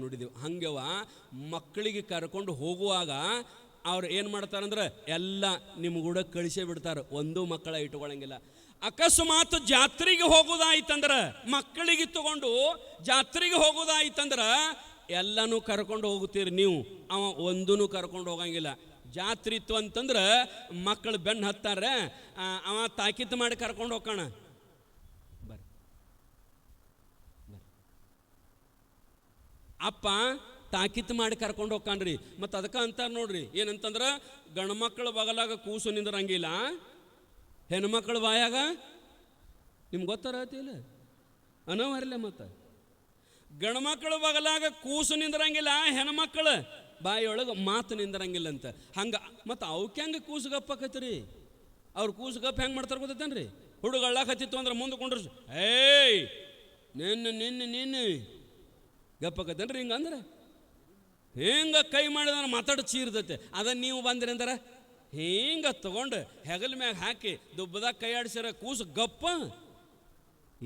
ನೋಡಿದೆವು. ಹಂಗವ ಮಕ್ಕಳಿಗೆ ಕರ್ಕೊಂಡು ಹೋಗುವಾಗ ಅವ್ರು ಏನು ಮಾಡ್ತಾರಂದ್ರೆ ಎಲ್ಲ ನಿಮ್ಗೂಡ ಕಳಿಸೇ ಬಿಡ್ತಾರೆ, ಒಂದೂ ಮಕ್ಕಳ ಇಟ್ಕೊಳ್ಳಂಗಿಲ್ಲ. ಅಕಸ್ಮಾತ್ ಜಾತ್ರೆಗೆ ಹೋಗೋದಾಯ್ತಂದ್ರೆ, ಮಕ್ಕಳಿಗೆ ತಗೊಂಡು ಜಾತ್ರೆಗೆ ಹೋಗೋದಾಯ್ತಂದ್ರೆ ಎಲ್ಲನೂ ಕರ್ಕೊಂಡು ಹೋಗುತ್ತೀರಿ ನೀವು, ಅವ ಒಂದೂ ಕರ್ಕೊಂಡು ಹೋಗಂಗಿಲ್ಲ. ಜಾತ್ರೆ ಇತ್ತು ಅಂತಂದ್ರೆ ಮಕ್ಕಳು ಬೆನ್ನು ಹತ್ತಾರೆ, ಅವ ತಾಕೀತು ಮಾಡಿ ಕರ್ಕೊಂಡು ಹೋಗೋಣ. ಬರ್ರಿ ಅಪ್ಪ ತಾಕೀತು ಮಾಡಿ ಕರ್ಕೊಂಡು ಹೋಗ್ಕಾನ್ರಿ. ಮತ್ತು ಅದಕ್ಕೆ ಅಂತಾರೆ ನೋಡ್ರಿ, ಏನಂತಂದ್ರೆ ಗಂಡ್ಮಕ್ಳ ಬಗಲಾಗ ಕೂಸು ನಿಂದ್ರಂಗಿಲ್ಲ, ಹೆಣ್ಮಕ್ಳ ಬಾಯಾಗ ನಿಮ್ಗೆ ಗೊತ್ತಾರತಿಲ್ಲ ಅನವರ್ಲೆ. ಮತ್ತು ಗಂಡ್ಮಕ್ಳ ಬಗಲಾಗ ಕೂಸು ನಿಂದ್ರಂಗಿಲ್ಲ, ಹೆಣ್ಮಕ್ಳು ಬಾಯಿಯೊಳಗೆ ಮಾತು ನಿಂದ್ರಂಗಿಲ್ಲ ಅಂತ. ಹಂಗೆ ಮತ್ತು ಅವಕ್ಕೆ ಹೆಂಗೆ ಕೂಸು ಗಪ್ಪಕತ್ರಿ? ಅವ್ರು ಕೂಸು ಗಪ್ಪ ಹೆಂಗೆ ಮಾಡ್ತಾರೆ ಗೊತ್ತೇನ್ರಿ? ಹುಡುಗ ಅಳ್ಳಾಕತ್ತಿತ್ತು ಅಂದ್ರೆ ಮುಂದೆ ಕೊಂಡ್ರು, ಏಯ್ ನಿನ್ನ ಗಪ್ಪಕತ್ತೇನ್ರಿ ಹಿಂಗಂದ್ರೆ ಹಿಂಗೆ ಕೈ ಮಾಡಿದ್ರೆ ಮಾತಾಡೋ ಚೀರ್ತೈತೆ. ಅದನ್ನು ನೀವು ಬಂದ್ರಿ ಅಂದ್ರೆ ಹಿಂಗೆ ತಗೊಂಡು ಹೆಗಲ ಮ್ಯಾಗ ಹಾಕಿ ದುಬ್ಬದಾಗ ಕೈ ಆಡಿಸಿರ ಕೂಸು ಗಪ್ಪ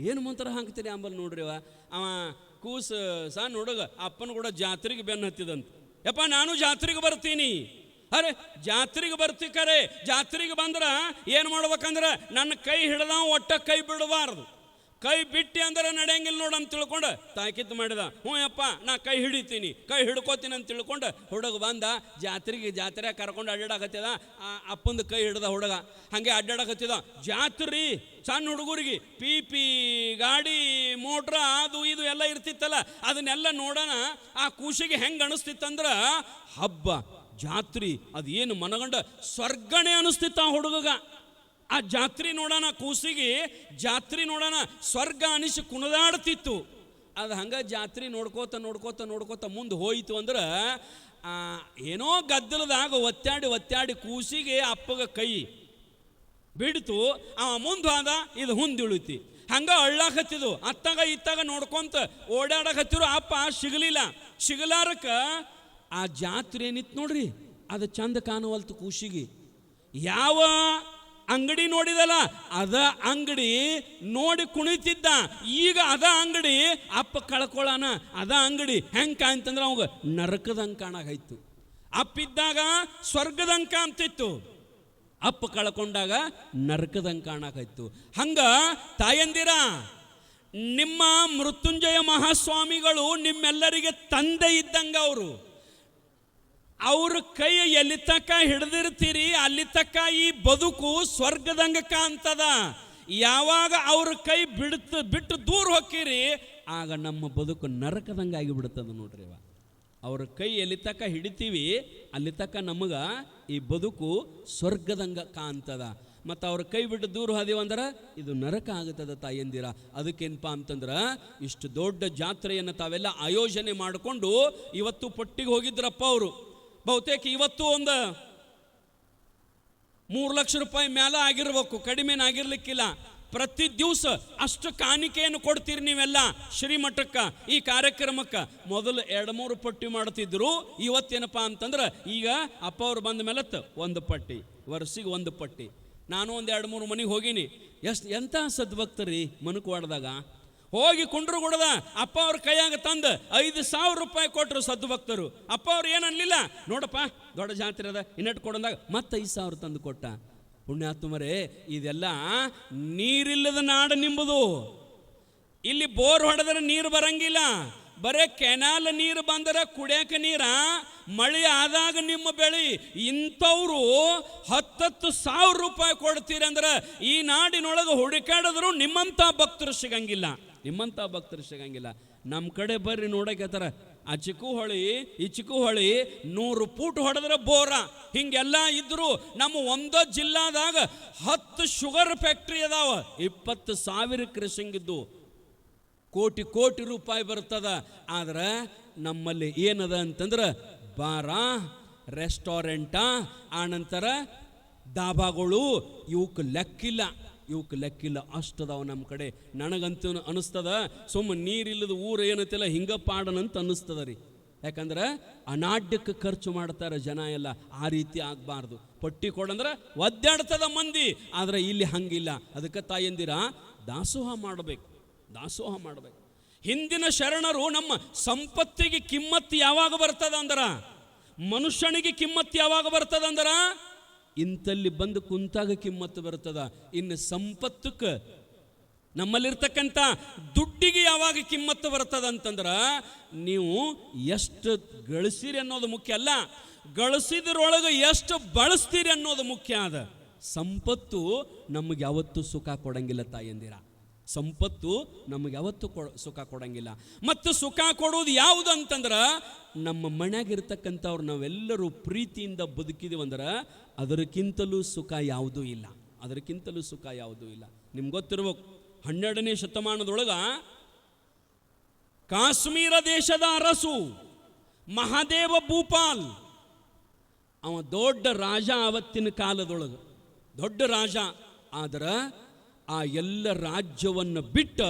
ಏನು ಮಂತ್ರ ಹಾಕ್ತೀರಿ ಅಂಬಲ್ ನೋಡ್ರಿ. ಅವ ಕೂಸು ಸಣ್ಣ ಹುಡುಗ ಅಪ್ಪನ ಕೂಡ ಜಾತ್ರೆಗೆ ಬೆನ್ನು ಹತ್ತಿದಂತ. ಯಪ್ಪ ನಾನು ಜಾತ್ರೆಗೆ ಬರ್ತೀನಿ. ಅರೆ ಜಾತ್ರೆಗೆ ಬರ್ತಿಕರೆ ಜಾತ್ರೆಗೆ ಬಂದ್ರೆ ಏನು ಮಾಡ್ಬೇಕಂದ್ರೆ ನನ್ನ ಕೈ ಹಿಡ್ದ ಒಟ್ಟ ಕೈ ಬಿಡಬಾರ್ದು. ಕೈ ಬಿಟ್ಟು ಅಂದ್ರೆ ನಡೆಯಂಗಿಲ್ಲ ನೋಡು ಅಂತ ತಿಳ್ಕೊಂಡು ತಾಕೀತು ಮಾಡಿದ. ಹ್ಞೂ ಯಪ್ಪ ನಾ ಕೈ ಹಿಡಿತೀನಿ, ಕೈ ಹಿಡ್ಕೋತೀನಿ ಅಂತ ತಿಳ್ಕೊಂಡು ಹುಡುಗ ಬಂದ. ಜಾತ್ರೆ ಕರ್ಕೊಂಡು ಅಡ್ಡಾಡಕತ್ತಿದ. ಅಪ್ಪಂದು ಕೈ ಹಿಡ್ದ ಹುಡುಗ, ಹಾಗೆ ಅಡ್ಡಾಡಕತ್ತಿದ. ಜಾತ್ರೆ ಸಣ್ಣ ಹುಡುಗರಿಗೆ ಪಿ ಗಾಡಿ ಮೋಟ್ರ ಅದು ಇದು ಎಲ್ಲ ಇರ್ತಿತ್ತಲ್ಲ, ಅದನ್ನೆಲ್ಲ ನೋಡೋಣ ಆ ಕೂಸಿಗೆ ಹೆಂಗೆ ಅನಿಸ್ತಿತ್ತಂದ್ರೆ ಹಬ್ಬ ಜಾತ್ರೆ ಅದು ಏನು ಮನಗಂಡ ಸ್ವರ್ಗಣೆ ಅನಿಸ್ತಿತ್ತು ಆ ಹುಡುಗಗ. ಆ ಜಾತ್ರೆ ನೋಡೋಣ, ಕೂಸಿಗೆ ಜಾತ್ರೆ ನೋಡೋಣ ಸ್ವರ್ಗ ಅನಿಸಿ ಕುಣಿದಾಡ್ತಿತ್ತು. ಅದು ಹಂಗೆ ಜಾತ್ರೆ ನೋಡ್ಕೋತ ಮುಂದೆ ಹೋಯಿತು ಅಂದ್ರೆ ಏನೋ ಗದ್ದಲದಾಗ ಒತ್ತಾಡಿ ಕೂಸಿಗೆ ಅಪ್ಪಗ ಕೈ ಬಿಡ್ತು. ಅವ ಮುಂದೆ ಹೋದ, ಇದು ಹುಂದಿಳುತ್ತಿ. ಹಂಗೆ ಅಳ್ಳಾಕತ್ತಿದ್ದು. ಅತ್ತಾಗ ಇತ್ತಾಗ ನೋಡ್ಕೊಂತ ಓಡಾಡಕತ್ತಿರು. ಅಪ್ಪ ಸಿಗಲಾರಕ್ಕೆ ಆ ಜಾತ್ರೆ ಏನಿತ್ತು ನೋಡ್ರಿ, ಅದು ಚಂದ ಕಾಣುವಲ್ತು ಕೂಸಿಗೆ. ಯಾವ ಅಂಗಡಿ ನೋಡಿದಲ್ಲ ಅದ ಅಂಗಡಿ ನೋಡಿ ಕುಣಿತಿದ್ದ. ಈಗ ಅದ ಅಂಗಡಿ ಅಪ್ಪ ಕಳ್ಕೊಳ್ಳೋಣ, ಅದ ಅಂಗಡಿ ಹೆಂಗೆ ಕಾಣ್ತಂದ್ರೆ ಅವಾಗ ನರಕದಂಗೆ ಕಾಣಾಕೈತು. ಅಪ್ಪಿದ್ದಾಗ ಸ್ವರ್ಗದಂಗೆ ಕಾಣ್ತಿತ್ತು, ಅಪ್ಪ ಕಳ್ಕೊಂಡಾಗ ನರಕದಂಗೆ ಕಾಣಾಕೈತು. ಹಂಗ ತಾಯಂದಿರ, ನಿಮ್ಮ ಮೃತ್ಯುಂಜಯ ಮಹಾಸ್ವಾಮಿಗಳು ನಿಮ್ಮೆಲ್ಲರಿಗೆ ತಂದೆ ಇದ್ದಂಗೆ. ಅವ್ರ ಕೈ ಎಲ್ಲಿ ತಕ್ಕ ಹಿಡ್ದಿರ್ತೀರಿ ಅಲ್ಲಿ ತಕ್ಕ ಈ ಬದುಕು ಸ್ವರ್ಗದಂಗ ಕಾಣ್ತದ. ಯಾವಾಗ ಅವ್ರ ಕೈ ಬಿಟ್ಟು ದೂರ ಹೋಗ್ತೀರಿ ಆಗ ನಮ್ಮ ಬದುಕು ನರಕದಂಗ ಆಗಿಬಿಡ್ತದ ನೋಡ್ರಿ. ಅವ್ರ ಕೈ ಎಲ್ಲಿ ತಕ್ಕ ಹಿಡಿತೀವಿ ಅಲ್ಲಿ ತಕ್ಕ ನಮಗೆ ಈ ಬದುಕು ಸ್ವರ್ಗದಂಗ ಕಾಣ್ತದ. ಮತ್ತು ಅವ್ರ ಕೈ ಬಿಟ್ಟು ದೂರ ಹೋದಿವಂದ್ರೆ ಇದು ನರಕ ಆಗುತ್ತದೆ ತಾಯಂದಿರ. ಅದಕ್ಕೇನಪ್ಪ ಅಂತಂದ್ರೆ ಇಷ್ಟು ದೊಡ್ಡ ಜಾತ್ರೆಯನ್ನು ತಾವೆಲ್ಲ ಆಯೋಜನೆ ಮಾಡಿಕೊಂಡು ಇವತ್ತು ಪಟ್ಟಿಗೆ ಹೋಗಿದ್ರಪ್ಪ ಅವರು. ಬಹುತೇಕ ಇವತ್ತು ಒಂದು 3 ಲಕ್ಷ ರೂಪಾಯಿ ಮೇಲೆ ಆಗಿರ್ಬೇಕು, ಕಡಿಮೆನಾಗಿರ್ಲಿಕ್ಕಿಲ್ಲ. ಪ್ರತಿ ದಿವಸ ಅಷ್ಟು ಕಾಣಿಕೆಯನ್ನು ಕೊಡ್ತೀರಿ ನೀವೆಲ್ಲ ಶ್ರೀಮಠಕ್ಕೆ, ಈ ಕಾರ್ಯಕ್ರಮಕ್ಕೆ. ಮೊದಲು 2-3 ಪಟ್ಟಿ ಮಾಡ್ತಿದ್ರು. ಇವತ್ತೇನಪ್ಪ ಅಂತಂದ್ರೆ ಈಗ ಅಪ್ಪ ಅವ್ರು ಬಂದ ಮೇಲೆ ಒಂದು ಪಟ್ಟಿ, ವರ್ಷಿಗೆ 1 ಪಟ್ಟಿ. ನಾನು ಒಂದು 2-3 ಮನೆಗೆ ಹೋಗೀನಿ. ಎಂಥ ಸದ್ಭಕ್ತರಿ ಮನುಕವಾಡ್ದಾಗ ಹೋಗಿ ಕುಂಡ್ರು ಕೊಡದ ಅಪ್ಪ ಅವ್ರ ಕೈಯಾಗ ತಂದು 5,000 ರೂಪಾಯಿ ಕೊಟ್ಟರು ಸದ್ಭಕ್ತರು. ಅಪ್ಪ ಅವ್ರು ಏನನ್ಲಿಲ್ಲ, ನೋಡಪ್ಪ ದೊಡ್ಡ ಜಾತ್ರೆ ಅದ ಇನ್ನಟ್ಟು ಕೊಡಂದಾಗ ಮತ್ತೆ 5,000 ತಂದು ಕೊಟ್ಟ. ಪುಣ್ಯಾತ್ಮರೇ, ಇದೆಲ್ಲ ನೀರಿಲ್ಲದ ನಾಡು ನಿಂಬುದು. ಇಲ್ಲಿ ಬೋರ್ ಹೊಡೆದ್ರೆ ನೀರು ಬರಂಗಿಲ್ಲ, ಬರೇ ಕೆನಾಲ್ ನೀರು ಬಂದರೆ ಕುಡಿಯಕ್ಕೆ ನೀರ. ಮಳೆ ಆದಾಗ ನಿಮ್ಮ ಬೆಳೆ. ಇಂಥವ್ರು 10,000 ರೂಪಾಯಿ ಕೊಡ್ತೀರಿ ಅಂದ್ರೆ ಈ ನಾಡಿನೊಳಗೆ ಹುಡುಕಾಡಿದ್ರು ನಿಮ್ಮಂಥ ಭಕ್ತರು ಸಿಗಂಗಿಲ್ಲ. ನಮ್ಮ ಕಡೆ ಬರ್ರಿ ನೋಡಕತ್ತಾರ, ಆ ಚಿಕ್ಕು ಹೊಳಿ ಈ ಚಿಕ್ಕು ಹೊಳಿ 100 ಫೂಟ್ ಹೊಡೆದ್ರೆ ಬೋರ. ಹಿಂಗೆಲ್ಲ ಇದ್ರು ನಮ್ಮ ಒಂದೋ ಜಿಲ್ಲಾದಾಗ 10 ಶುಗರ್ ಫ್ಯಾಕ್ಟ್ರಿ ಅದಾವ. 20,000 ಕೃಷಿಂಗಿದ್ದು ಕೋಟಿ ರೂಪಾಯಿ ಬರ್ತದ. ಆದ್ರೆ ನಮ್ಮಲ್ಲಿ ಏನದ ಅಂತಂದ್ರೆ ಬಾರ, ರೆಸ್ಟೋರೆಂಟ, ಆನಂತರ ದಾಬಾಗಳು, ಇವಕ್ಕೆ ಲೆಕ್ಕಿಲ್ಲ ಅಷ್ಟದಾವ ನಮ್ಮ ಕಡೆ. ನನಗಂತೂ ಅನಿಸ್ತದ ಸುಮ್ಮ ನೀರಿಲ್ಲದ ಊರು ಏನತ್ತಿಲ್ಲ ಹಿಂಗ ಪಾಡನಂತ ಅನ್ನಿಸ್ತದ ರೀ. ಯಾಕಂದ್ರೆ ಅನಾಡ್ಯಕ್ಕೆ ಖರ್ಚು ಮಾಡ್ತಾರೆ ಜನ ಎಲ್ಲ. ಆ ರೀತಿ ಆಗಬಾರ್ದು. ಪಟ್ಟಿ ಕೊಡಂದ್ರೆ ಒದ್ದಾಡ್ತದ ಮಂದಿ, ಆದರೆ ಇಲ್ಲಿ ಹಂಗಿಲ್ಲ. ಅದಕ್ಕೆ ತಾಯಂದಿರ ದಾಸೋಹ ಮಾಡಬೇಕು. ಹಿಂದಿನ ಶರಣರು ನಮ್ಮ ಸಂಪತ್ತಿಗೆ ಕಿಮ್ಮತ್ತು ಯಾವಾಗ ಬರ್ತದ ಅಂದ್ರ, ಮನುಷ್ಯನಿಗೆ ಕಿಮ್ಮತ್ತು ಯಾವಾಗ ಬರ್ತದ ಅಂದ್ರ ಇಂತಲ್ಲಿ ಬಂದು ಕುಂತಾಗ ಕಿಮ್ಮತ್ತು ಬರ್ತದ. ಇನ್ನು ಸಂಪತ್ತಕ್ಕೆ ನಮ್ಮಲ್ಲಿರ್ತಕ್ಕಂಥ ದುಡ್ಡಿಗೆ ಯಾವಾಗ ಕಿಮ್ಮತ್ತು ಬರ್ತದ ಅಂತಂದ್ರ ನೀವು ಎಷ್ಟು ಗಳಿಸಿರಿ ಅನ್ನೋದು ಮುಖ್ಯ ಅಲ್ಲ, ಗಳಿಸಿದ್ರೊಳಗೆ ಎಷ್ಟು ಬಳಸ್ತೀರಿ ಅನ್ನೋದು ಮುಖ್ಯ ಅದ. ಸಂಪತ್ತು ನಮಗೆ ಯಾವತ್ತೂ ಸುಖ ಕೊಡಂಗಿಲ್ಲ ತಾಯಂದಿರ, ಸಂಪತ್ತು ನಮಗೆ ಯಾವತ್ತೂ ಸುಖ ಕೊಡಂಗಿಲ್ಲ. ಮತ್ತು ಸುಖ ಕೊಡೋದು ಯಾವುದು ಅಂತಂದ್ರೆ ನಮ್ಮ ಮನ್ಯಾಗಿರ್ತಕ್ಕಂಥವ್ರು ನಾವೆಲ್ಲರೂ ಪ್ರೀತಿಯಿಂದ ಬದುಕಿದೀವಂದ್ರೆ ಅದಕ್ಕಿಂತಲೂ ಸುಖ ಯಾವುದೂ ಇಲ್ಲ, ಅದಕ್ಕಿಂತಲೂ ಸುಖ ಯಾವುದೂ ಇಲ್ಲ. ನಿಮ್ಗೆ ಗೊತ್ತಿರ್ಬೇಕು, 12ನೇ ಶತಮಾನದೊಳಗ ಕಾಶ್ಮೀರ ದೇಶದ ಅರಸು ಮಹಾದೇವ ಭೂಪಾಲ್ ಅವ ದೊಡ್ಡ ರಾಜ, ಆವತ್ತಿನ ಕಾಲದೊಳಗೆ ದೊಡ್ಡ ರಾಜ. ಆದ್ರೆ ಆ ಎಲ್ಲ ರಾಜ್ಯವನ್ನು ಬಿಟ್ಟ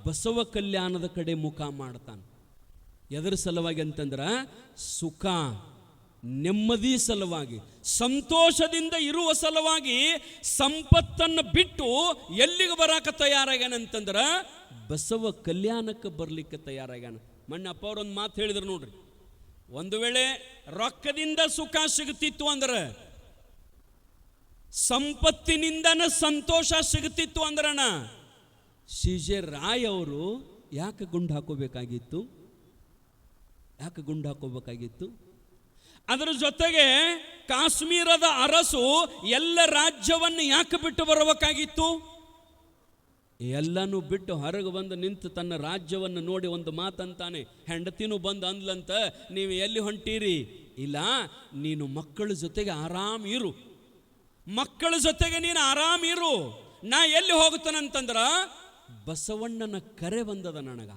ಬಸವ ಕಲ್ಯಾಣದ ಕಡೆ ಮುಖ ಮಾಡ್ತಾನೆ. ಎದರ ಸಲುವಾಗಿ ಅಂತಂದ್ರೆ ಸುಖ ನೆಮ್ಮದಿ ಸಲುವಾಗಿ, ಸಂತೋಷದಿಂದ ಇರುವ ಸಲುವಾಗಿ ಸಂಪತ್ತನ್ನು ಬಿಟ್ಟು ಎಲ್ಲಿಗೆ ಬರಾಕ ತಯಾರಾಗ್ಯಾನಂತಂದ್ರೆ ಬಸವ ಕಲ್ಯಾಣಕ್ಕೆ ಬರಲಿಕ್ಕೆ ತಯಾರಾಗ್ಯಾನ. ಮೊನ್ನೆ ಅಪ್ಪ ಅವ್ರೊಂದು ಮಾತು ಹೇಳಿದ್ರು ನೋಡ್ರಿ, ಒಂದು ವೇಳೆ ರೊಕ್ಕದಿಂದ ಸುಖ ಸಿಗುತ್ತಿತ್ತು ಅಂದ್ರೆ, ಸಂಪತ್ತಿನಿಂದನ ಸಂತೋಷ ಸಿಗುತ್ತಿತ್ತು ಅಂದ್ರಣ ಸಿ.ಜೆ. ರಾಯ್ ಅವರು ಯಾಕೆ ಗುಂಡು ಹಾಕೋಬೇಕಾಗಿತ್ತು, ಯಾಕೆ ಗುಂಡು ಹಾಕೋಬೇಕಾಗಿತ್ತು? ಅದರ ಜೊತೆಗೆ ಕಾಶ್ಮೀರದ ಅರಸು ಎಲ್ಲ ರಾಜ್ಯವನ್ನು ಯಾಕೆ ಬಿಟ್ಟು ಬರಬೇಕಾಗಿತ್ತು? ಎಲ್ಲನೂ ಬಿಟ್ಟು ಹೊರಗೆ ಬಂದು ನಿಂತು ತನ್ನ ರಾಜ್ಯವನ್ನು ನೋಡಿ ಒಂದು ಮಾತಂತಾನೆ, ಹೆಂಡತಿನೂ ಬಂದು ಅಂದ್ಲಂತ, ನೀವು ಎಲ್ಲಿ ಹೊಂಟೀರಿ? ಇಲ್ಲ, ನೀನು ಮಕ್ಕಳ ಜೊತೆಗೆ ಆರಾಮ್ ಇರು, ಮಕ್ಕಳ ಜೊತೆಗೆ ನೀನು ಆರಾಮ್ ಇರು. ನಾ ಎಲ್ಲಿ ಹೋಗ್ತಾನಂತಂದ್ರ ಬಸವಣ್ಣನ ಕರೆ ಬಂದದ ನನಗ,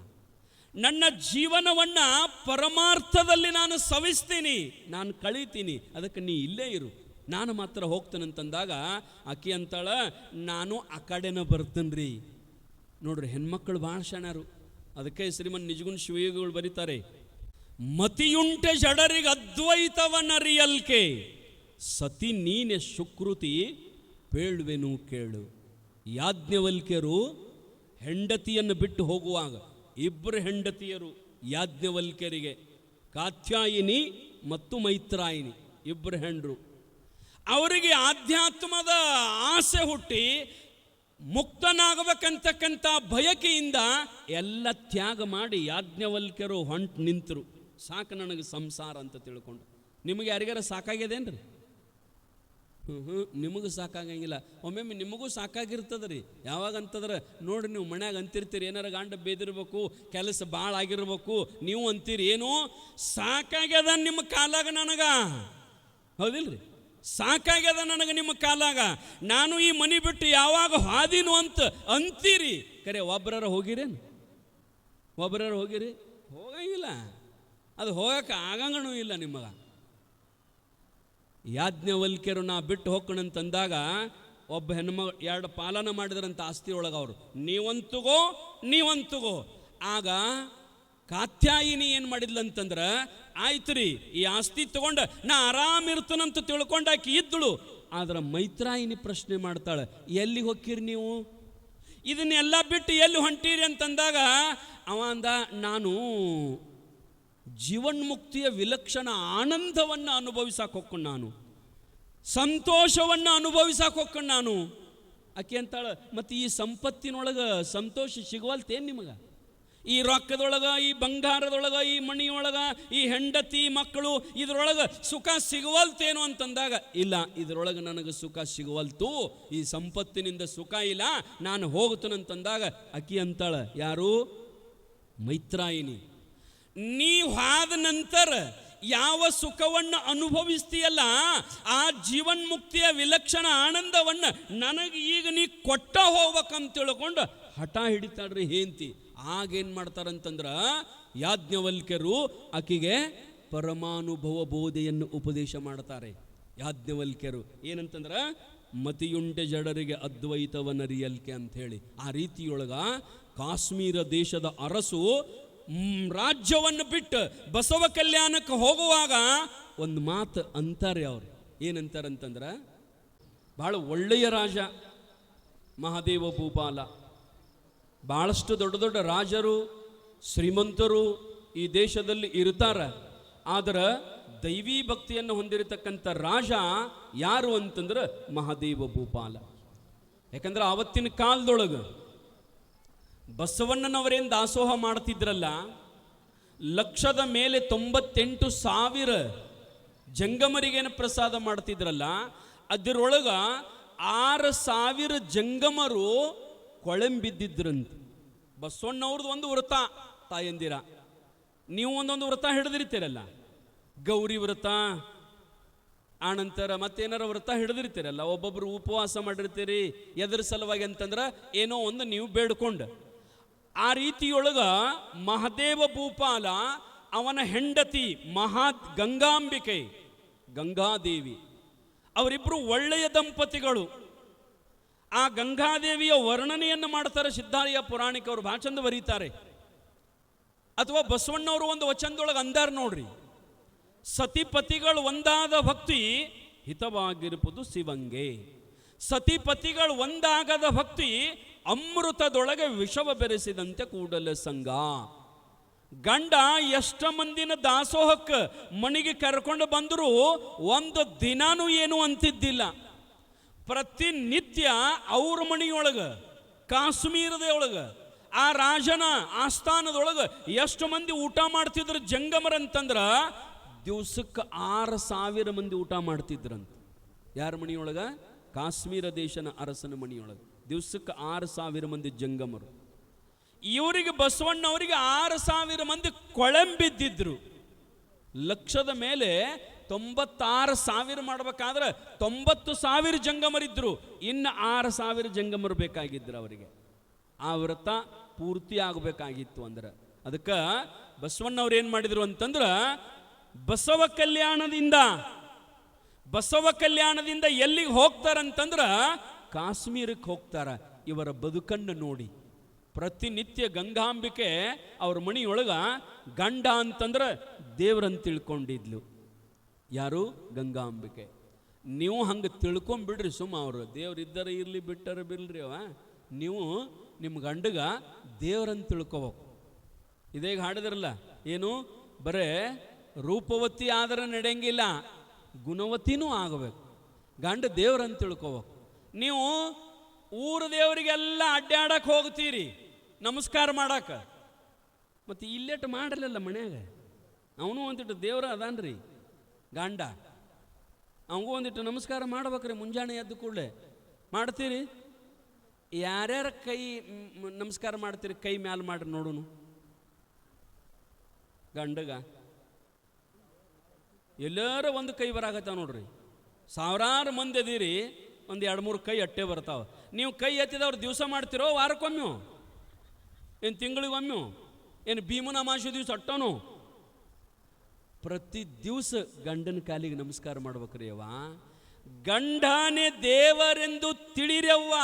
ನನ್ನ ಜೀವನವನ್ನ ಪರಮಾರ್ಥದಲ್ಲಿ ನಾನು ಸವಿಸ್ತೀನಿ, ನಾನು ಕಳೀತೀನಿ, ಅದಕ್ಕೆ ನೀ ಇಲ್ಲೇ ಇರು, ನಾನು ಮಾತ್ರ ಹೋಗ್ತಾನಂತಂದಾಗ ಆಕಿ ಅಂತಾಳ, ನಾನು ಆ ಕಡೆನ ಬರ್ತೇನ್ರಿ. ನೋಡ್ರಿ, ಹೆಣ್ಮಕ್ಳು ಭಾಳ ಶಾಣ್ಯರು. ಅದಕ್ಕೆ ಶ್ರೀಮನ್ ನಿಜಗುಣ ಶಿವಯೋಗಿಗಳು ಬರೀತಾರೆ, ಮತಿಯುಂಟೆ ಜಡರಿಗೆ ಅದ್ವೈತವನರಿಯಲ್ಕೆ, ಸತಿ ನೀನೆ ಸುಕೃತಿ ಪೇಳ್ವೆನು ಕೇಳು. ಯಾಜ್ಞವಲ್ಕ್ಯರು ಹೆಂಡತಿಯನ್ನು ಬಿಟ್ಟು ಹೋಗುವಾಗ, ಇಬ್ಬರು ಹೆಂಡತಿಯರು ಯಾಜ್ಞವಲ್ಕ್ಯರಿಗೆ, ಕಾತ್ಯಾಯಿನಿ ಮತ್ತು ಮೈತ್ರಾಯಿನಿ, ಇಬ್ಬರು ಹೆಂಡ್ರು. ಅವರಿಗೆ ಆಧ್ಯಾತ್ಮದ ಆಸೆ ಹುಟ್ಟಿ ಮುಕ್ತನಾಗಬೇಕಂತಕ್ಕಂಥ ಬಯಕೆಯಿಂದ ಎಲ್ಲ ತ್ಯಾಗ ಮಾಡಿ ಯಾಜ್ಞವಲ್ಕ್ಯರು ಹೊಂಟು ನಿಂತರು. ಸಾಕು ನನಗೆ ಸಂಸಾರ ಅಂತ ತಿಳ್ಕೊಂಡು. ನಿಮಗೆ ಯಾರಿಗಾರ ಸಾಕಾಗ್ಯದೇನ್ರಿ? ನಿಮಗೂ ಸಾಕಾಗಂಗಿಲ್ಲ. ಒಮ್ಮೊಮ್ಮೆ ನಿಮಗೂ ಸಾಕಾಗಿರ್ತದ ರೀ. ಯಾವಾಗ ಅಂತಂದ್ರೆ ನೋಡ್ರಿ, ನೀವು ಮನ್ಯಾಗ ಅಂತಿರ್ತೀರಿ, ಏನಾರ ಗಂಡ ಬೇದಿರ್ಬೇಕು, ಕೆಲಸ ಭಾಳ ಆಗಿರ್ಬೇಕು, ನೀವು ಅಂತೀರಿ ಏನು ಸಾಕಾಗ್ಯದ ನಿಮ್ಮ ಕಾಲಾಗ ನನಗ, ಹೌದಿಲ್ರಿ? ಸಾಕಾಗ್ಯದ ನನಗೆ ನಿಮ್ಮ ಕಾಲಾಗ, ನಾನು ಈ ಮನೆ ಬಿಟ್ಟು ಯಾವಾಗ ಹಾದಿನು ಅಂತ ಅಂತೀರಿ. ಕರೆ ಒಬ್ಬರ ಹೋಗಿರೇನು? ಒಬ್ಬರ ಹೋಗಿರಿ? ಹೋಗಂಗಿಲ್ಲ, ಅದು ಹೋಗಕ್ಕೆ ಆಗಂಗನೂ ಇಲ್ಲ ನಿಮಗ. ಯಾಜ್ಞವಲ್ಕ್ಯರು ನಾ ಬಿಟ್ಟು ಹೋಗ್ಕಣಂತಂದಾಗ ಒಬ್ಬ ಹೆಣ್ಮಗಳು ಎರಡು ಪಾಲನ ಮಾಡಿದ್ರಂತ ಆಸ್ತಿ ಒಳಗೆ ಅವರು, ನೀವಂತುಗೋ. ಆಗ ಕಾತ್ಯಾಯಿನಿ ಏನು ಮಾಡಿದ್ಲಂತಂದ್ರೆ, ಆಯ್ತು ರೀ, ಈ ಆಸ್ತಿ ತಗೊಂಡು ನಾ ಆರಾಮಿರ್ತನಂತ ತಿಳ್ಕೊಂಡಾಕಿ ಇದ್ದಳು. ಆದ್ರೆ ಮೈತ್ರಾಯಿನಿ ಪ್ರಶ್ನೆ ಮಾಡ್ತಾಳೆ, ಎಲ್ಲಿ ಹೋಗ್ತೀರಿ ನೀವು? ಇದನ್ನೆಲ್ಲ ಬಿಟ್ಟು ಎಲ್ಲಿ ಹೊಂಟೀರಿ ಅಂತಂದಾಗ ಅವ ಅಂದ, ನಾನು ಜೀವನ್ಮುಕ್ತಿಯ ವಿಲಕ್ಷಣ ಆನಂದವನ್ನು ಅನುಭವಿಸಕ್ಕೆ ಹೋಗ್ಕೊಂಡು, ನಾನು ಸಂತೋಷವನ್ನು ಅನುಭವಿಸಕ್ಕೆ ಹೋಗ್ಕೊಂಡು ನಾನು. ಆಕೆ ಅಂತಾಳ, ಮತ್ತು ಈ ಸಂಪತ್ತಿನೊಳಗೆ ಸಂತೋಷ ಸಿಗುವಲ್ತೇನು ನಿಮಗೆ? ಈ ರೊಕ್ಕದೊಳಗೆ, ಈ ಬಂಗಾರದೊಳಗೆ, ಈ ಮಣಿಯೊಳಗೆ, ಈ ಹೆಂಡತಿ ಮಕ್ಕಳು, ಇದರೊಳಗೆ ಸುಖ ಸಿಗುವಲ್ತೇನು ಅಂತಂದಾಗ, ಇಲ್ಲ, ಇದರೊಳಗೆ ನನಗೆ ಸುಖ ಸಿಗುವಲ್ತು, ಈ ಸಂಪತ್ತಿನಿಂದ ಸುಖ ಇಲ್ಲ, ನಾನು ಹೋಗ್ತೇನಂತಂದಾಗ ಆಕಿ ಅಂತಾಳ, ಯಾರು? ಮೈತ್ರಾಯಿನಿ. ನೀವು ಆದ ನಂತರ ಯಾವ ಸುಖವನ್ನು ಅನುಭವಿಸ್ತೀಯಲ್ಲ, ಆ ಜೀವನ್ಮುಕ್ತಿಯ ವಿಲಕ್ಷಣ ಆನಂದವನ್ನು ನನಗೆ ಈಗ ನೀ ಕೊಟ್ಟ ಹೋಗ್ಬೇಕಂತ ತಿಳ್ಕೊಂಡು ಹಠ ಹಿಡಿತಾಳ್ರಿ ಹೇಂತಿ. ಆಗೇನು ಮಾಡ್ತಾರಂತಂದ್ರೆ ಯಾಜ್ಞವಲ್ಕ್ಯರು ಆಕಿಗೆ ಪರಮಾನುಭವ ಬೋಧೆಯನ್ನು ಉಪದೇಶ ಮಾಡ್ತಾರೆ. ಯಾಜ್ಞವಲ್ಕ್ಯರು ಏನಂತಂದ್ರೆ, ಮತಿಯುಂಟೆ ಜಡರಿಗೆ ಅದ್ವೈತವನರಿಯಲ್ಕೆ ಅಂಥೇಳಿ. ಆ ರೀತಿಯೊಳಗ ಕಾಶ್ಮೀರ ದೇಶದ ಅರಸು ರಾಜ್ಯವನ್ನು ಬಿಟ್ಟು ಬಸವ ಕಲ್ಯಾಣಕ್ಕೆ ಹೋಗುವಾಗ ಒಂದು ಮಾತು ಅಂತಾರೆ. ಅವರು ಏನಂತಾರಂತಂದ್ರೆ, ಭಾಳ ಒಳ್ಳೆಯ ರಾಜ ಮಹಾದೇವ ಭೂಪಾಲ. ಭಾಳಷ್ಟು ದೊಡ್ಡ ದೊಡ್ಡ ರಾಜರು ಶ್ರೀಮಂತರು ಈ ದೇಶದಲ್ಲಿ ಇರ್ತಾರ, ಆದ್ರೆ ದೈವಿ ಭಕ್ತಿಯನ್ನು ಹೊಂದಿರತಕ್ಕಂಥ ರಾಜ ಯಾರು ಅಂತಂದ್ರೆ ಮಹಾದೇವ ಭೂಪಾಲ. ಯಾಕಂದ್ರೆ ಆವತ್ತಿನ ಕಾಲದೊಳಗೆ ಬಸವಣ್ಣನವರೇನು ದಾಸೋಹ ಮಾಡ್ತಿದ್ರಲ್ಲ, ಲಕ್ಷದ ಮೇಲೆ 98,000 ಜಂಗಮರಿಗೇನು ಪ್ರಸಾದ ಮಾಡ್ತಿದ್ರಲ್ಲ, ಅದರೊಳಗ 6,000 ಜಂಗಮರು ಕೊಳೆಂಬಿದ್ದಿದ್ರಂತೆ. ಬಸವಣ್ಣವ್ರದ್ದು ಒಂದು ವ್ರತ ತಾಯಂದಿರ, ನೀವು ಒಂದೊಂದು ವ್ರತ ಹಿಡಿದಿರ್ತೀರಲ್ಲ, ಗೌರಿ ವ್ರತ, ಆನಂತರ ಮತ್ತೇನಾರ ವ್ರತ ಹಿಡಿದಿರ್ತೀರಲ್ಲ, ಒಬ್ಬೊಬ್ರು ಉಪವಾಸ ಮಾಡಿರ್ತೀರಿ. ಎದರ ಸಲುವಾಗಿ ಅಂತಂದ್ರೆ ಏನೋ ಒಂದು ನೀವು ಬೇಡ್ಕೊಂಡು. ಆ ರೀತಿಯೊಳಗ ಮಹಾದೇವ ಭೂಪಾಲ ಅವನ ಹೆಂಡತಿ ಗಂಗಾಂಬಿಕೆ, ಗಂಗಾದೇವಿ, ಅವರಿಬ್ಬರು ಒಳ್ಳೆಯ ದಂಪತಿಗಳು. ಆ ಗಂಗಾದೇವಿಯ ವರ್ಣನೆಯನ್ನು ಮಾಡ್ತಾರೆ ಸಿದ್ಧಾರ್ಯ ಪುರಾಣಿಕವರು, ಭಾಳ ಚಂದ ಬರೀತಾರೆ. ಅಥವಾ ಬಸವಣ್ಣವರು ಒಂದು ವಚನದೊಳಗೆ ಅಂದಾರ ನೋಡ್ರಿ, ಸತಿಪತಿಗಳು ಒಂದಾದ ಭಕ್ತಿ ಹಿತವಾಗಿರುವುದು ಶಿವಂಗೆ, ಸತಿಪತಿಗಳು ಒಂದಾಗದ ಭಕ್ತಿ ಅಮೃತದೊಳಗೆ ವಿಷವ ಬೆರೆಸಿದಂತೆ ಕೂಡಲ ಸಂಗ. ಗಂಡ ಎಷ್ಟ ಮಂದಿನ ದಾಸೋಹಕ್ಕೆ ಮನೆಗೆ ಕರ್ಕೊಂಡು ಬಂದರೂ ಒಂದು ದಿನಾನೂ ಏನು ಅಂತಿದ್ದಿಲ್ಲ. ಪ್ರತಿನಿತ್ಯ ಅವ್ರ ಮನೆಯೊಳಗೆ ಕಾಶ್ಮೀರದ ಒಳಗೆ ಆ ರಾಜನ ಆಸ್ಥಾನದೊಳಗೆ ಎಷ್ಟು ಮಂದಿ ಊಟ ಮಾಡ್ತಿದ್ರು ಜಂಗಮರಂತಂದ್ರ ದಿವಸಕ್ಕೆ 6,000 ಮಂದಿ ಊಟ ಮಾಡ್ತಿದ್ರಂತ. ಯಾರ ಮನೆಯೊಳಗೆ? ಕಾಶ್ಮೀರ ದೇಶನ ಅರಸನ ಮನೆಯೊಳಗೆ ದಿವಸಕ್ಕೆ 6,000 ಮಂದಿ ಜಂಗಮರು. ಇವರಿಗೆ ಬಸವಣ್ಣವರಿಗೆ 6,000 ಮಂದಿ ಕೊಳೆಂಬಿದ್ದಿದ್ರು. ಲಕ್ಷದ ಮೇಲೆ 96,000 ಮಾಡಬೇಕಾದ್ರೆ 90,000 ಜಂಗಮರಿದ್ರು, ಇನ್ನು 6,000 ಜಂಗಮರು ಬೇಕಾಗಿದ್ರು ಅವರಿಗೆ. ಆ ವ್ರತ ಪೂರ್ತಿ ಆಗಬೇಕಾಗಿತ್ತು. ಅಂದ್ರೆ ಅದಕ್ಕೆ ಬಸವಣ್ಣವ್ರು ಏನು ಮಾಡಿದ್ರು ಅಂತಂದ್ರೆ, ಬಸವ ಕಲ್ಯಾಣದಿಂದ ಎಲ್ಲಿಗೆ ಹೋಗ್ತಾರಂತಂದ್ರೆ ಕಾಶ್ಮೀರಕ್ಕೆ ಹೋಗ್ತಾರ. ಇವರ ಬದುಕನ್ನು ನೋಡಿ ಪ್ರತಿನಿತ್ಯ ಗಂಗಾಂಬಿಕೆ ಅವ್ರ ಮನೆಯೊಳಗ ಗಂಡ ಅಂತಂದ್ರೆ ದೇವ್ರಂತ ತಿಳ್ಕೊಂಡಿದ್ಲು. ಯಾರು? ಗಂಗಾಂಬಿಕೆ. ನೀವು ಹಂಗೆ ತಿಳ್ಕೊಂಬಿಡ್ರಿ, ಸುಮ್ಮ ಅವರು ದೇವ್ರಿದ್ದರ ಇರಲಿ ಬಿಟ್ಟರ ಬಿಲ್ರಿ ಅವ, ನೀವು ನಿಮ್ಮ ಗಂಡಗ ದೇವ್ರಂತ ತಿಳ್ಕೋಬೇಕು. ಇದೇಗ ಹಾಡಿದ್ರಲ್ಲ, ಏನು ಬರೇ ರೂಪವತಿ ಆದ್ರೆ ನಡೆಯಂಗಿಲ್ಲ, ಗುಣವತಿನೂ ಆಗಬೇಕು. ಗಂಡ ದೇವ್ರಂತ ತಿಳ್ಕೋಬೇಕು. ನೀವು ಊರ ದೇವರಿಗೆಲ್ಲ ಅಡ್ಡಾಡಕ್ಕೆ ಹೋಗ್ತೀರಿ ನಮಸ್ಕಾರ ಮಾಡಾಕ, ಮತ್ತು ಇಲ್ಲೆಟ್ಟು ಮಾಡಲಿಲ್ಲ ಮನ್ಯಾಗ. ಅವನು ಒಂದಿಟ್ಟು ದೇವ್ರ ಅದಾನ್ರಿ ಗಂಡ, ಅವನಿಗೂ ಒಂದಿಟ್ಟು ನಮಸ್ಕಾರ ಮಾಡ್ಬೇಕ್ರಿ. ಮುಂಜಾನೆ ಎದ್ದು ಕೂಡಲೇ ಮಾಡ್ತೀರಿ? ಯಾರ್ಯಾರ ಕೈ ನಮಸ್ಕಾರ ಮಾಡ್ತೀರಿ? ಕೈ ಮ್ಯಾಲ ಮಾಡ್ರಿ ನೋಡುನು. ಗಂಡಗ ಎಲ್ಲಾರ ಒಂದು ಕೈ ಬರಾಕತ್ತಾವ ನೋಡ್ರಿ. ಸಾವಿರಾರು ಮಂದಿ ಅದೀರಿ, ಒಂದು 2-3 ಕೈ ಅಟ್ಟೆ ಬರ್ತಾವ. ನೀವು ಕೈ ಎತ್ತಿದವ್ರು ದಿವಸ ಮಾಡ್ತಿರೋ, ವಾರಕ್ಕೊಮ್ಮೆ, ಏನು ತಿಂಗಳಿಗೊಮ್ಮೆ, ಏನು ಭೀಮನ ಅಮಾವಾಸ್ಯೆ ದಿವಸ ಅಟ್ಟೋನು? ಪ್ರತಿ ದಿವಸ ಗಂಡನ ಕಾಲಿಗೆ ನಮಸ್ಕಾರ ಮಾಡ್ಬೇಕ್ರಿ ಅವ್ವ. ಗಂಡನೇ ದೇವರೆಂದು ತಿಳಿರವ್ವ.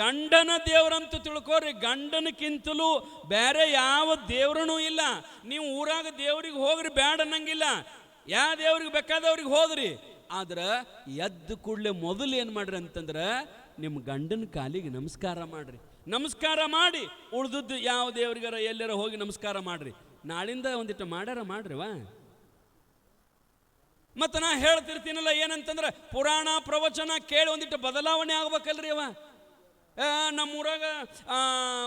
ಗಂಡನ ದೇವರಂತೂ ತಿಳ್ಕೋರಿ. ಗಂಡನಕ್ಕಿಂತಲೂ ಬೇರೆ ಯಾವ ದೇವ್ರನೂ ಇಲ್ಲ. ನೀವು ಊರಾಗ ದೇವ್ರಿಗೆ ಹೋಗ್ರಿ ಬ್ಯಾಡ ಅನ್ನಂಗಿಲ್ಲ, ಯಾವ ದೇವ್ರಿಗೆ ಬೇಕಾದವ್ರಿಗೆ ಹೋದ್ರಿ. ಆದ್ರೆ ಎದ್ದು ಕೂಡಲೇ ಮೊದಲು ಏನು ಮಾಡ್ರಿ ಅಂತಂದ್ರೆ ನಿಮ್ಮ ಗಂಡನ ಕಾಲಿಗೆ ನಮಸ್ಕಾರ ಮಾಡ್ರಿ. ನಮಸ್ಕಾರ ಮಾಡಿ ಉಳ್ದದ್ದು ಯಾವ ದೇವ್ರಿಗಾರ ಎಲ್ಲಾರ ಹೋಗಿ ನಮಸ್ಕಾರ ಮಾಡ್ರಿ. ನಾಳಿಂದ ಒಂದಿಟ್ಟು ಮಾಡ್ಯಾರ ಮಾಡ್ರಿವ. ಮತ್ತು ನಾ ಹೇಳ್ತಿರ್ತೀನಲ್ಲ ಏನಂತಂದ್ರೆ, ಪುರಾಣ ಪ್ರವಚನ ಕೇಳಿ ಒಂದಿಟ್ಟು ಬದಲಾವಣೆ ಆಗ್ಬೇಕಲ್ರಿ ಅವ. ನಮ್ಮೂರಾಗ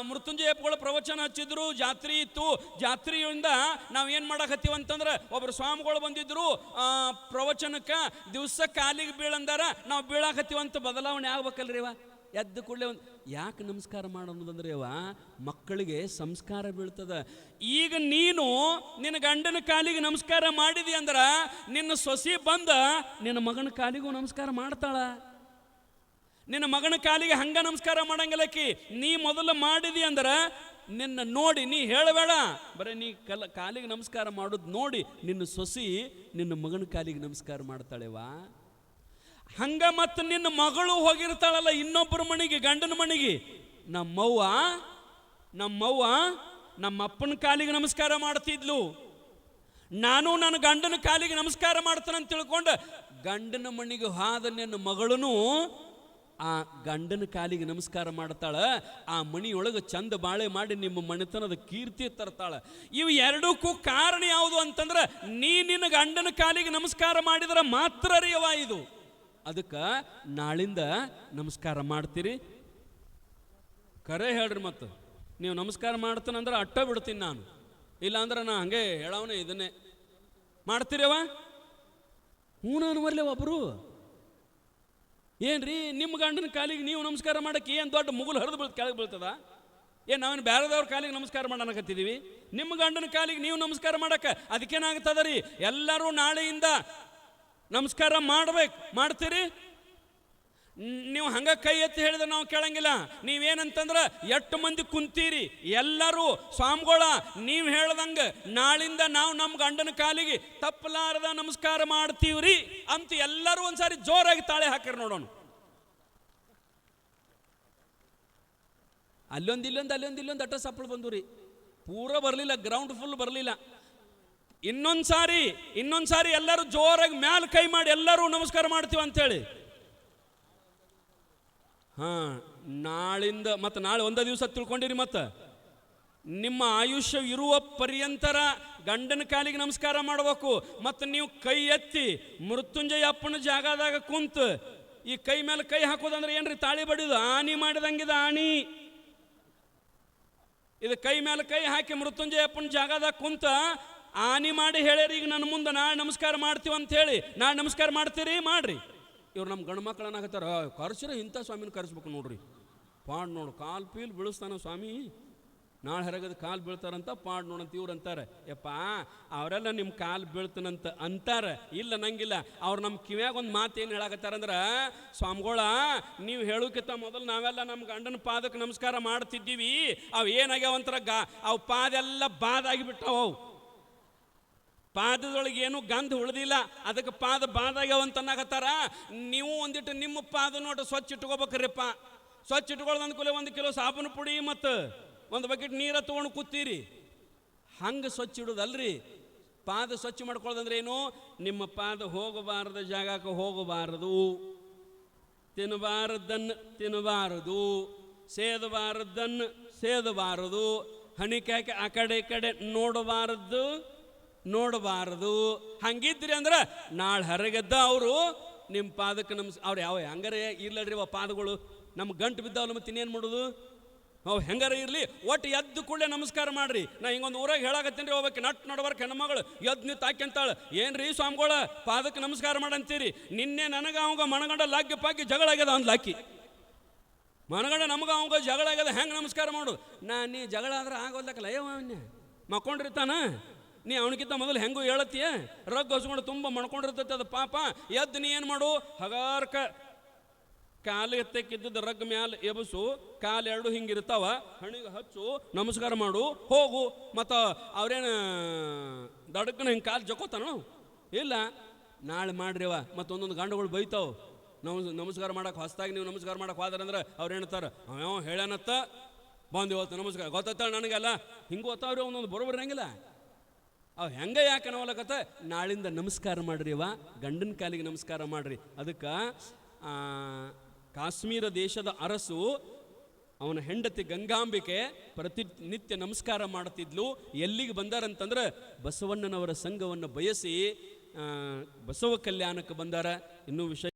ಮೃತ್ಯುಂಜಯಪ್ಪಗಳ ಪ್ರವಚನ ಹಚ್ಚಿದ್ರು, ಜಾತ್ರೆ ಇತ್ತು. ಜಾತ್ರೆಯಿಂದ ನಾವು ಏನು ಮಾಡಕತ್ತೀವಿ ಅಂತಂದ್ರೆ, ಒಬ್ಬರು ಸ್ವಾಮಿಗಳು ಬಂದಿದ್ರು ಪ್ರವಚನಕ್ಕೆ, ದಿವಸ ಕಾಲಿಗೆ ಬೀಳಂದಾರ, ನಾವು ಬೀಳಾಕತ್ತೀವಂತ ಬದಲಾವಣೆ ಆಗ್ಬೇಕಲ್ರಿ ಅವ. ಎದ್ದು ಕೂಡಲೇ ಒಂದು ಯಾಕೆ ನಮಸ್ಕಾರ ಮಾಡೋದಂದ್ರೆ ಅವ ಮಕ್ಕಳಿಗೆ ಸಂಸ್ಕಾರ ಬೀಳ್ತದ. ಈಗ ನೀನು ನಿನ್ನ ಗಂಡನ ಕಾಲಿಗೆ ನಮಸ್ಕಾರ ಮಾಡಿದಿ ಅಂದ್ರೆ ನಿನ್ನ ಸೊಸಿ ಬಂದ ನಿನ್ನ ಮಗನ ಕಾಲಿಗೂ ನಮಸ್ಕಾರ ಮಾಡ್ತಾಳ. ನಿನ್ನ ಮಗನ ಕಾಲಿಗೆ ಹಂಗ ನಮಸ್ಕಾರ ಮಾಡಂಗಿಲ್ಲಕಿ. ನೀ ಮೊದಲು ಮಾಡಿದಿ ಅಂದ್ರೆ ನಿನ್ನ ನೋಡಿ, ನೀ ಹೇಳಬೇಡ, ಬರೀ ನೀ ಕಾಲಿಗೆ ನಮಸ್ಕಾರ ಮಾಡೋದು ನೋಡಿ ನಿನ್ನ ಸೊಸಿ ನಿನ್ನ ಮಗನ ಕಾಲಿಗೆ ನಮಸ್ಕಾರ ಮಾಡ್ತಾಳೆವಾ. ಹಂಗ ಮತ್ತು ನಿನ್ನ ಮಗಳು ಹೋಗಿರ್ತಾಳಲ್ಲ ಇನ್ನೊಬ್ಬರ ಮನೆಗೆ, ಗಂಡನ ಮನೆಗೆ, ನಮ್ಮವ್ವ ನಮ್ಮ ಅಪ್ಪನ ಕಾಲಿಗೆ ನಮಸ್ಕಾರ ಮಾಡ್ತಿದ್ಲು, ನಾನು ನನ್ನ ಗಂಡನ ಕಾಲಿಗೆ ನಮಸ್ಕಾರ ಮಾಡ್ತಾನಂತ ತಿಳ್ಕೊಂಡು ಗಂಡನ ಮನೆಗೆ ಹಾದ ನಿನ್ನ ಮಗಳೂ ಆ ಗಂಡನ ಕಾಲಿಗೆ ನಮಸ್ಕಾರ ಮಾಡ್ತಾಳ, ಆ ಮಣಿಯೊಳಗೆ ಚಂದ ಬಾಳೆ ಮಾಡಿ ನಿಮ್ಮ ಮನೆತನದ ಕೀರ್ತಿ ತರ್ತಾಳ. ಇವು ಎರಡಕ್ಕೂ ಕಾರಣ ಯಾವುದು ಅಂತಂದ್ರೆ ನಿನ್ನ ಗಂಡನ ಕಾಲಿಗೆ ನಮಸ್ಕಾರ ಮಾಡಿದ್ರೆ ಮಾತ್ರ ಅರಿಯವ ಇದು. ಅದಕ್ಕೆ ನಾಳಿಂದ ನಮಸ್ಕಾರ ಮಾಡ್ತೀರಿ? ಕರೆ ಹೇಳ್ರಿ. ಮತ್ತು ನೀವು ನಮಸ್ಕಾರ ಮಾಡ್ತಾನಂದ್ರೆ ಅಟ್ಟ ಬಿಡ್ತೀನಿ ನಾನು, ಇಲ್ಲಾಂದ್ರೆ ನಾ ಹಂಗೆ ಹೇಳವನೇ ಇದನ್ನೇ ಮಾಡ್ತೀರವ. ಹ್ಞೂ ನಾನು ಮರ್ಲೆ ಒಬ್ಬರು ಏನ್ರಿ ನಿಮ್ಮ ಗಂಡನ ಕಾಲಿಗೆ ನೀವು ನಮಸ್ಕಾರ ಮಾಡಕ್ಕೆ ಏನು ದೊಡ್ಡ ಮುಗುಲು ಹರಿದು ಕೆಳಗೆ ಬೀಳ್ತದ? ಏನು ನಾವೇನು ಬೇರೆದವ್ರ ಕಾಲಿಗೆ ನಮಸ್ಕಾರ ಮಾಡಕತ್ತಿದ್ದೀವಿ? ನಿಮ್ಮ ಗಂಡನ ಕಾಲಿಗೆ ನೀವು ನಮಸ್ಕಾರ ಮಾಡಕ್ಕೆ ಅದಕ್ಕೇನಾಗ್ತದ ರೀ? ಎಲ್ಲರೂ ನಾಳೆಯಿಂದ ನಮಸ್ಕಾರ ಮಾಡ್ತೀರಿ? ನೀವು ಹಂಗ ಕೈ ಎತ್ತಿ ಹೇಳಿದ್ರೆ ನಾವು ಕೇಳಂಗಿಲ್ಲ. ನೀವೇನಂತಂದ್ರೆ ಎಷ್ಟು ಮಂದಿ ಕುಂತೀರಿ ಎಲ್ಲರೂ ಸ್ವಾಮಿಗಳ ನೀವು ಹೇಳ್ದಂಗೆ ನಾಳಿಂದ ನಾವು ನಮ್ಮ ಗಂಡನ ಕಾಲಿಗೆ ತಪ್ಪಲಾರದ ನಮಸ್ಕಾರ ಮಾಡ್ತೀವ್ರಿ ಅಂತ ಎಲ್ಲರೂ ಒಂದ್ಸಾರಿ ಜೋರಾಗಿ ತಾಳೆ ಹಾಕಿರಿ ನೋಡೋಣ. ಅಲ್ಲೊಂದು ಅಟ್ಟ ಸಪ್ಪಳು ಬಂದು ರೀ, ಪೂರ ಬರಲಿಲ್ಲ, ಗ್ರೌಂಡ್ ಫುಲ್ ಬರಲಿಲ್ಲ. ಇನ್ನೊಂದ್ಸಾರಿ ಎಲ್ಲರೂ ಜೋರಾಗಿ ಮ್ಯಾಲ ಕೈ ಮಾಡಿ ಎಲ್ಲರೂ ನಮಸ್ಕಾರ ಮಾಡ್ತೀವಿ ಅಂತೇಳಿ. ನಾಳಿಂದ ಮತ್ತು ನಾಳೆ ಒಂದೇ ದಿವಸ ತಿಳ್ಕೊಂಡಿರಿ. ಮತ್ತು ನಿಮ್ಮ ಆಯುಷ್ಯ ಇರುವ ಪರ್ಯಂತರ ಗಂಡನ ಕಾಲಿಗೆ ನಮಸ್ಕಾರ ಮಾಡಬೇಕು. ಮತ್ತು ನೀವು ಕೈ ಎತ್ತಿ ಮೃತ್ಯುಂಜಯ ಅಪ್ಪನ ಜಾಗದಾಗ ಕುಂತು ಈ ಕೈ ಮೇಲೆ ಕೈ ಹಾಕೋದಂದ್ರೆ ಏನ್ರಿ? ತಾಳಿ ಬಡಿದು ಆನಿ ಮಾಡಿದಂಗಿದೆ ಆಣಿ. ಇದು ಕೈ ಮೇಲೆ ಕೈ ಹಾಕಿ ಮೃತ್ಯುಂಜಯ ಅಪ್ಪನ ಜಾಗದಾಗ ಕುಂತ ಆನಿ ಮಾಡಿ ಹೇಳ್ಯಾರಿ, ಈಗ ನನ್ನ ಮುಂದೆ ನಾಳೆ ನಮಸ್ಕಾರ ಮಾಡ್ತೀವಿ ಅಂತ ಹೇಳಿ. ನಾಳೆ ನಮಸ್ಕಾರ ಮಾಡ್ತೀರಿ? ಮಾಡ್ರಿ. ಇವ್ರು ನಮ್ಮ ಗಂಡು ಮಕ್ಕಳನ್ನ ಹಾಕತ್ತಾರ, ಕರ್ಸ್ರೆ ಇಂಥ ಸ್ವಾಮಿನ ಕರೆಸ್ಬೇಕು ನೋಡ್ರಿ. ಪಾಡ್ ನೋಡು ಕಾಲು ಪೀಲ್ ಬೀಳಿಸ್ತಾನ ಸ್ವಾಮಿ, ನಾಳೆ ಹೊರಗದ ಕಾಲು ಬೀಳ್ತಾರಂತ ಪಾಡ್ ನೋಡಂತ ಇವ್ರು ಅಂತಾರೆ. ಯಪ್ಪ ಅವರೆಲ್ಲ ನಿಮ್ಮ ಕಾಲು ಬೀಳ್ತಾನಂತ ಅಂತಾರೆ, ಇಲ್ಲ ನಂಗಿಲ್ಲ. ಅವ್ರು ನಮ್ಮ ಕಿವ್ಯಾಗ ಒಂದು ಮಾತು ಏನು ಹೇಳಕತ್ತಾರಂದ್ರೆ, ಸ್ವಾಮಿಗಳ ನೀವು ಹೇಳೋಕ್ಕಿಂತ ಮೊದಲು ನಾವೆಲ್ಲ ನಮ್ಮ ಗಂಡನ ಪಾದಕ್ಕೆ ನಮಸ್ಕಾರ ಮಾಡ್ತಿದ್ದೀವಿ, ಅವು ಏನಾಗ್ಯಾವಂತರ ಅವು ಪಾದೆಲ್ಲ ಬಾದಾಗಿಬಿಟ್ಟವು, ಪಾದದೊಳಗೆ ಏನು ಗಂಧ ಉಳಿದಿಲ್ಲ, ಅದಕ್ಕೆ ಪಾದ ಬಾದಾಗ್ಯಾವಂತ ಅನ್ನಕತ್ತಾರ. ನೀವು ಒಂದಿಟ್ಟು ನಿಮ್ಮ ಪಾದ ನೋಟ ಸ್ವಚ್ಛ ಇಟ್ಕೋಬೇಕ್ರಿಪ್ಪ. ಸ್ವಚ್ಛ ಇಟ್ಕೊಳ್ಳೋದು ಕೂಲೆ 1 ಕಿಲೋ ಸಾಬೂನು ಪುಡಿ ಮತ್ತು 1 ಬಕೆಟ್ ನೀರ ತೊಗೊಂಡು ಕೂತೀರಿ. ಹಂಗೆ ಸ್ವಚ್ಛ ಇಡೋದಲ್ರಿ. ಪಾದ ಸ್ವಚ್ಛ ಮಾಡ್ಕೊಳ್ಳೋದಂದ್ರೆ ಏನು? ನಿಮ್ಮ ಪಾದ ಹೋಗಬಾರದ ಜಾಗಕ್ಕೆ ಹೋಗಬಾರದು, ತಿನ್ನಬಾರದನ್ನು ತಿನ್ನಬಾರದು, ಸೇದಬಾರದನ್ನು ಸೇದಬಾರದು, ಹಣಿಕಾಕಿ ಆ ಕಡೆ ಈ ಕಡೆ ನೋಡಬಾರದು. ಹಂಗಿದ್ರಿ ಅಂದ್ರೆ ನಾಳೆ ಹೊರಗೆದ್ದ ಅವರು ನಿಮ್ಮ ಪಾದಕ್ಕೆ ಅವ್ರು ಯಾವ ಹೆಂಗಾರೆ ಇರ್ಲಡ್ರಿ ಅವ ಪಾದಗಳು ನಮ್ಮ ಗಂಟು ಬಿದ್ದಾವಲ್ಲ, ಮತ್ತೆ ಇನ್ನೇನು ಮಾಡೋದು? ಅವು ಹೆಂಗಾರ ಇರಲಿ, ಒಟ್ಟು ಎದ್ದು ಕೂಡಲೇ ನಮಸ್ಕಾರ ಮಾಡ್ರಿ. ನಾ ಹಿಂಗೊಂದು ಊರಾಗ ಹೇಳಾಕತ್ತೀನಿ ರೀ, ಹೋಗ್ಬೇಕು ನಟ್ ನಡ್ಬರ್ಕ ಹೆಣ್ಮಗಳು ಎದ್ದು ನಿಂತು ಹಾಕ್ಯಂತಾಳೆ, ಏನ್ರಿ ಸ್ವಾಮಿಗಳ ಪಾದಕ್ಕೆ ನಮಸ್ಕಾರ ಮಾಡಂತೀರಿ? ನಿನ್ನೆ ನನಗೆ ಅವಾಗ ಮನಗಂಡ ಲಾಗ್ಯ ಪಾಕಿ ಜಗಳ ಆಗ್ಯದ ಅಂದ್ ಲಾಕಿ ಮನಗಂಡ ನಮಗೆ ಅವಾಗ ಜಗಳ ಆಗ್ಯದ, ಹೆಂಗೆ ನಮಸ್ಕಾರ ಮಾಡೋದು? ನೀ ಜಗಳ ಆದ್ರೆ ಆಗೋದಕ್ಕಲ್ಲ ಅಯ್ಯವನ್ಯ ಮಕ್ಕೊಂಡಿರ್ತಾನ, ನೀ ಅವನಿಗಿಂತ ಮೊದಲು ಹೆಂಗೂ ಹೇಳತ್ತೀಯ, ರಗ್ ಹೊಸ್ಕೊಂಡು ತುಂಬ ಮಣ್ಕೊಂಡಿರ್ತೈತೆ ಅದು ಪಾಪ. ಎದ್ದು ನೀ ಏನು ಮಾಡು, ಹಗಾರ್ಕ ಕಾಲು ಎತ್ತಕ್ಕಿದ್ದದ್ದು ರಗ್ ಮ್ಯಾಲ ಎಬಸು, ಕಾಲು ಎರಡು ಹಿಂಗಿರ್ತಾವ, ಹಣಿಗೆ ಹಚ್ಚು, ನಮಸ್ಕಾರ ಮಾಡು, ಹೋಗು. ಮತ್ತು ಅವ್ರೇನು ದಡಕ್ಕನ ಹಿಂಗೆ ಕಾಲು ಜಕೋತಾನೋ ಇಲ್ಲ, ನಾಳೆ ಮಾಡ್ರಿವ. ಮತ್ತು ಒಂದೊಂದು ಗಂಡುಗಳು ಬೈತಾವೆ, ನಮಸ್ಕಾರ ಮಾಡಕ್ಕೆ ಹೊಸ್ದಾಗಿ ನೀವು ನಮಸ್ಕಾರ ಮಾಡಕ್ಕೆ ಹೋದ್ರಂದ್ರೆ ಅವ್ರು ಹೇಳ್ತಾರೆ, ಅವ ಹೇಳ್ಯಾನತ್ತ ಬಂದು ಇವತ್ತು ನಮಸ್ಕಾರ ಗೊತ್ತಾಳ ನನಗೆಲ್ಲ ಹಿಂಗೆ ಗೊತ್ತಾವ್ರಿ, ಒಂದೊಂದು ಬರೋಬರಂಗಿಲ್ಲ. ಅವು ಹೆಂಗೆ ಯಾಕೆ ಅನ್ನೋಲಕತ್ತ? ನಾಳಿಂದ ನಮಸ್ಕಾರ ಮಾಡ್ರಿ ಅವ, ಗಂಡನ ಕಾಲಿಗೆ ನಮಸ್ಕಾರ ಮಾಡ್ರಿ. ಅದಕ್ಕೆ ಕಾಶ್ಮೀರ ದೇಶದ ಅರಸು ಅವನ ಹೆಂಡತಿ ಗಂಗಾಂಬಿಕೆ ಪ್ರತಿನಿತ್ಯ ನಮಸ್ಕಾರ ಮಾಡ್ತಿದ್ಲು. ಎಲ್ಲಿಗೆ ಬಂದಾರಂತಂದ್ರೆ ಬಸವಣ್ಣನವರ ಸಂಘವನ್ನು ಬಯಸಿ ಬಸವ ಕಲ್ಯಾಣಕ್ಕೆ ಬಂದಾರ. ಇನ್ನೂ ವಿಷಯ